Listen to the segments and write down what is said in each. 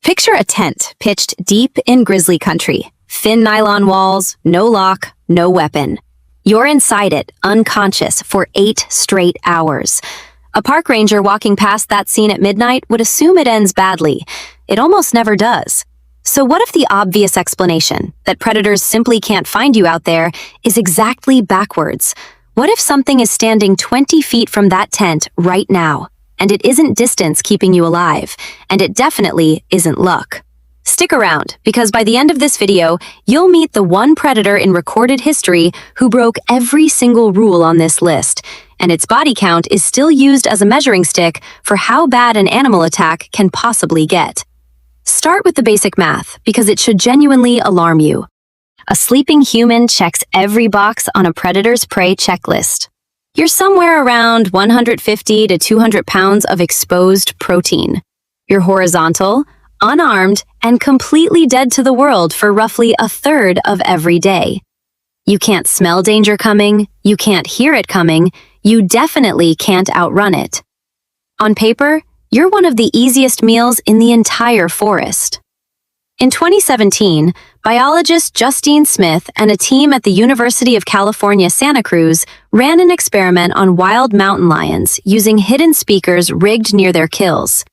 Picture a tent pitched deep in grizzly country. Thin nylon walls, no lock, no weapon. You're inside it, unconscious, for 8 straight hours. A park ranger walking past that scene at midnight would assume it ends badly. It almost never does. So what if the obvious explanation, that predators simply can't find you out there, is exactly backwards? What if something is standing 20 feet from that tent right now, and it isn't distance keeping you alive, and it definitely isn't luck? Stick around, because by the end of this video, you'll meet the one predator in recorded history who broke every single rule on this list, and its body count is still used as a measuring stick for how bad an animal attack can possibly get. Start with the basic math, because it should genuinely alarm you. A sleeping human checks every box on a predator's prey checklist. You're somewhere around 150 to 200 pounds of exposed protein. You're horizontal, unarmed, and completely dead to the world for roughly a third of every day. You can't smell danger coming, you can't hear it coming, you definitely can't outrun it. On paper, you're one of the easiest meals in the entire forest. In 2017, biologist Justine Smith and a team at the University of California, Santa Cruz ran an experiment on wild mountain lions using hidden speakers rigged near their kills.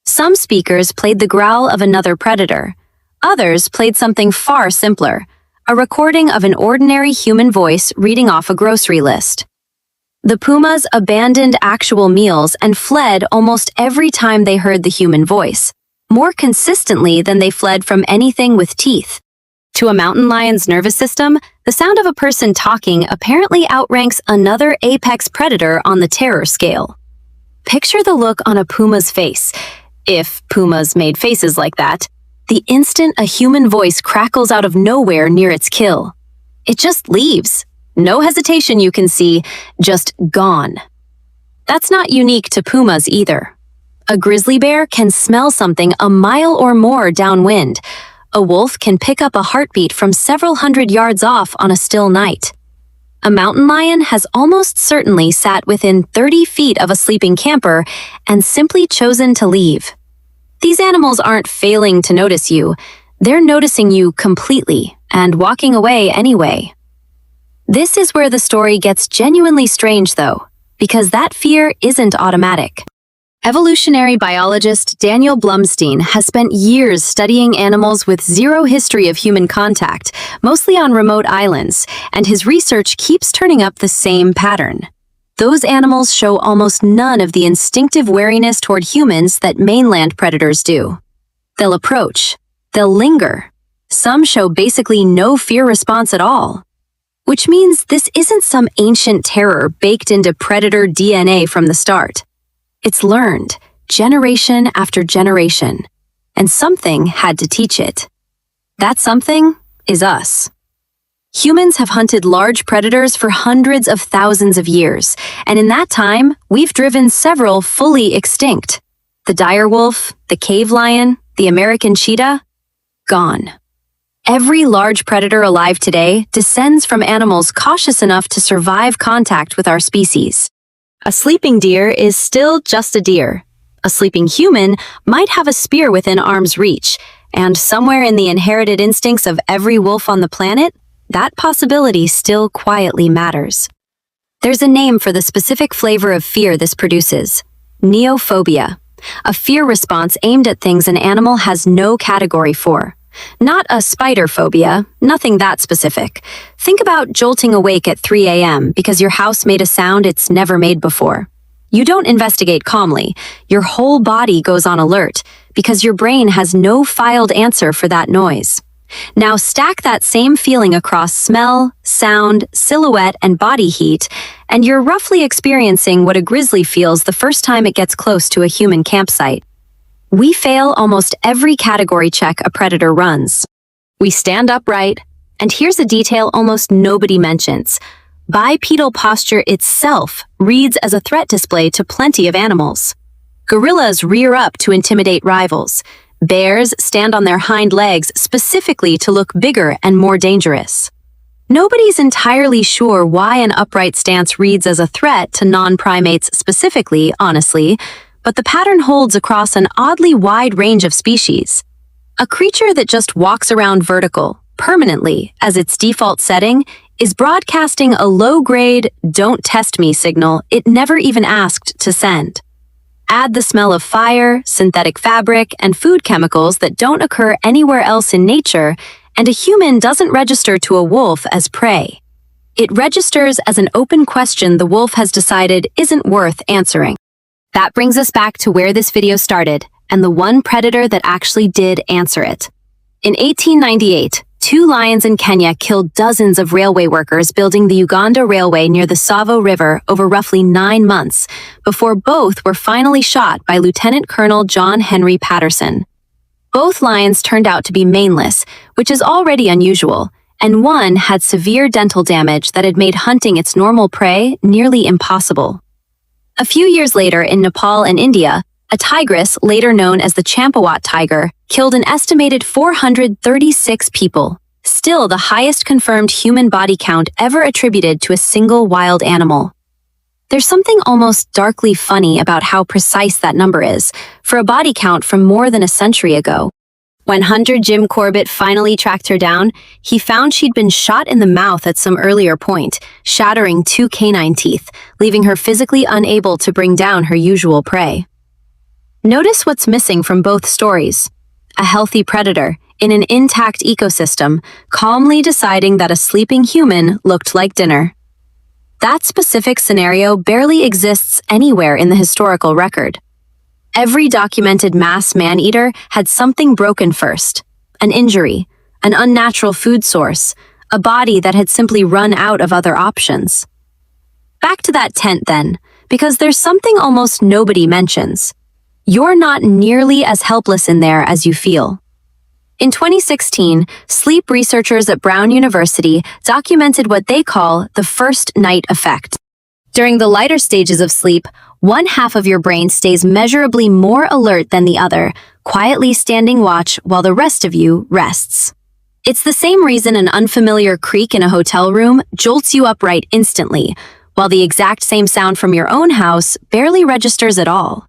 Some speakers played the growl of another predator. Others played something far simpler, a recording of an ordinary human voice reading off a grocery list. The pumas abandoned actual meals and fled almost every time they heard the human voice, more consistently than they fled from anything with teeth. To a mountain lion's nervous system, the sound of a person talking apparently outranks another apex predator on the terror scale. Picture the look on a puma's face, if pumas made faces like that, the instant a human voice crackles out of nowhere near its kill. It just leaves. No hesitation you can see, just gone. That's not unique to pumas either. A grizzly bear can smell something a mile or more downwind. A wolf can pick up a heartbeat from several hundred yards off on a still night. A mountain lion has almost certainly sat within 30 feet of a sleeping camper and simply chosen to leave. These animals aren't failing to notice you. They're noticing you completely and walking away anyway. This is where the story gets genuinely strange, though, because that fear isn't automatic. Evolutionary biologist Daniel Blumstein has spent years studying animals with zero history of human contact, mostly on remote islands, and his research keeps turning up the same pattern. Those animals show almost none of the instinctive wariness toward humans that mainland predators do. They'll approach. They'll linger. Some show basically no fear response at all. Which means this isn't some ancient terror baked into predator DNA from the start. It's learned, generation after generation, and something had to teach it. That something is us. Humans have hunted large predators for hundreds of thousands of years, and in that time, we've driven several fully extinct. The dire wolf, the cave lion, the American cheetah, gone. Every large predator alive today descends from animals cautious enough to survive contact with our species. A sleeping deer is still just a deer. A sleeping human might have a spear within arm's reach, and somewhere in the inherited instincts of every wolf on the planet, that possibility still quietly matters. There's a name for the specific flavor of fear this produces: neophobia, a fear response aimed at things an animal has no category for. Not a spider phobia, nothing that specific. Think about jolting awake at 3 a.m. because your house made a sound it's never made before. You don't investigate calmly. Your whole body goes on alert because your brain has no filed answer for that noise. Now stack that same feeling across smell, sound, silhouette, and body heat, and you're roughly experiencing what a grizzly feels the first time it gets close to a human campsite. We fail almost every category check a predator runs. We stand upright, and here's a detail almost nobody mentions. Bipedal posture itself reads as a threat display to plenty of animals. Gorillas rear up to intimidate rivals. Bears stand on their hind legs specifically to look bigger and more dangerous. Nobody's entirely sure why an upright stance reads as a threat to non-primates specifically, honestly, but the pattern holds across an oddly wide range of species. A creature that just walks around vertical, permanently, as its default setting, is broadcasting a low-grade, don't test me signal it never even asked to send. Add the smell of fire, synthetic fabric, and food chemicals that don't occur anywhere else in nature, and a human doesn't register to a wolf as prey. It registers as an open question the wolf has decided isn't worth answering. That brings us back to where this video started, and the one predator that actually did answer it. In 1898, 2 lions in Kenya killed dozens of railway workers building the Uganda Railway near the Tsavo River over roughly 9 months, before both were finally shot by Lieutenant Colonel John Henry Patterson. Both lions turned out to be maneless, which is already unusual, and one had severe dental damage that had made hunting its normal prey nearly impossible. A few years later in Nepal and India, a tigress, later known as the Champawat Tiger, killed an estimated 436 people, still the highest confirmed human body count ever attributed to a single wild animal. There's something almost darkly funny about how precise that number is, for a body count from more than a century ago. When hunter Jim Corbett finally tracked her down, he found she'd been shot in the mouth at some earlier point, shattering 2 canine teeth, leaving her physically unable to bring down her usual prey. Notice what's missing from both stories. A healthy predator, in an intact ecosystem, calmly deciding that a sleeping human looked like dinner. That specific scenario barely exists anywhere in the historical record. Every documented mass man-eater had something broken first. An injury, an unnatural food source, a body that had simply run out of other options. Back to that tent then, because there's something almost nobody mentions. You're not nearly as helpless in there as you feel. In 2016, sleep researchers at Brown University documented what they call the first night effect. During the lighter stages of sleep, one half of your brain stays measurably more alert than the other, quietly standing watch while the rest of you rests. It's the same reason an unfamiliar creak in a hotel room jolts you upright instantly, while the exact same sound from your own house barely registers at all.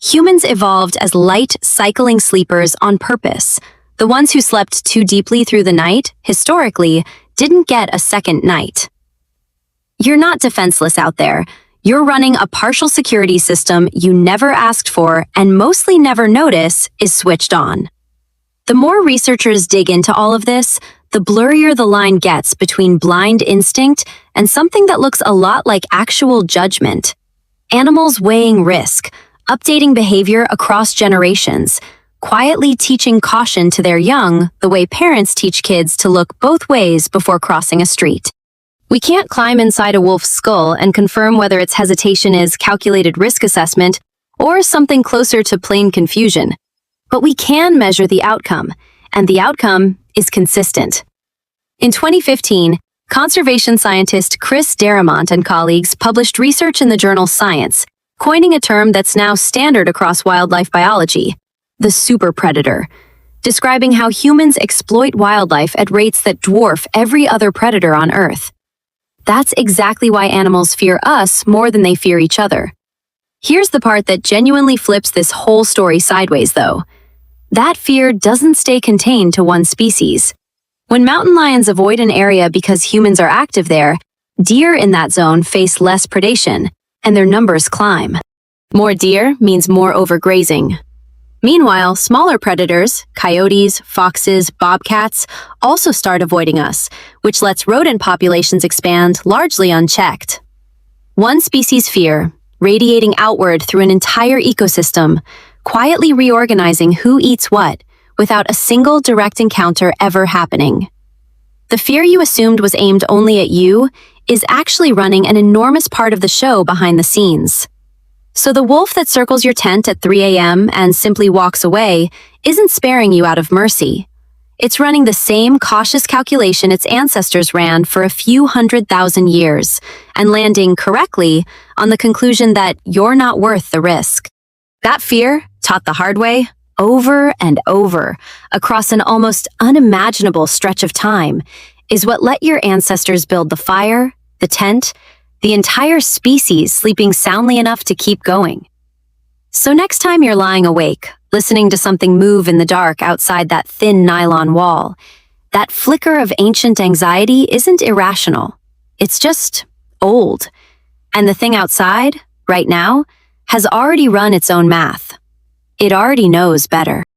Humans evolved as light, cycling sleepers on purpose. The ones who slept too deeply through the night, historically, didn't get a second night. You're not defenseless out there. You're running a partial security system you never asked for and mostly never notice is switched on. The more researchers dig into all of this, the blurrier the line gets between blind instinct and something that looks a lot like actual judgment. Animals weighing risk, updating behavior across generations, quietly teaching caution to their young the way parents teach kids to look both ways before crossing a street. We can't climb inside a wolf's skull and confirm whether its hesitation is calculated risk assessment or something closer to plain confusion. But we can measure the outcome, and the outcome is consistent. In 2015, conservation scientist Chris Darrimont and colleagues published research in the journal Science, coining a term that's now standard across wildlife biology, the super predator, describing how humans exploit wildlife at rates that dwarf every other predator on Earth. That's exactly why animals fear us more than they fear each other. Here's the part that genuinely flips this whole story sideways, though. That fear doesn't stay contained to one species. When mountain lions avoid an area because humans are active there, deer in that zone face less predation, and their numbers climb. More deer means more overgrazing. Meanwhile, smaller predators, coyotes, foxes, bobcats, also start avoiding us, which lets rodent populations expand largely unchecked. One species' fear, radiating outward through an entire ecosystem, quietly reorganizing who eats what, without a single direct encounter ever happening. The fear you assumed was aimed only at you is actually running an enormous part of the show behind the scenes. So the wolf that circles your tent at 3 a.m. and simply walks away isn't sparing you out of mercy. It's running the same cautious calculation its ancestors ran for a few 100,000 years, and landing correctly on the conclusion that you're not worth the risk. That fear, taught the hard way, over and over, across an almost unimaginable stretch of time, is what let your ancestors build the fire, the tent, the entire species sleeping soundly enough to keep going. So next time you're lying awake, listening to something move in the dark outside that thin nylon wall, that flicker of ancient anxiety isn't irrational. It's just old. And the thing outside, right now, has already run its own math. It already knows better.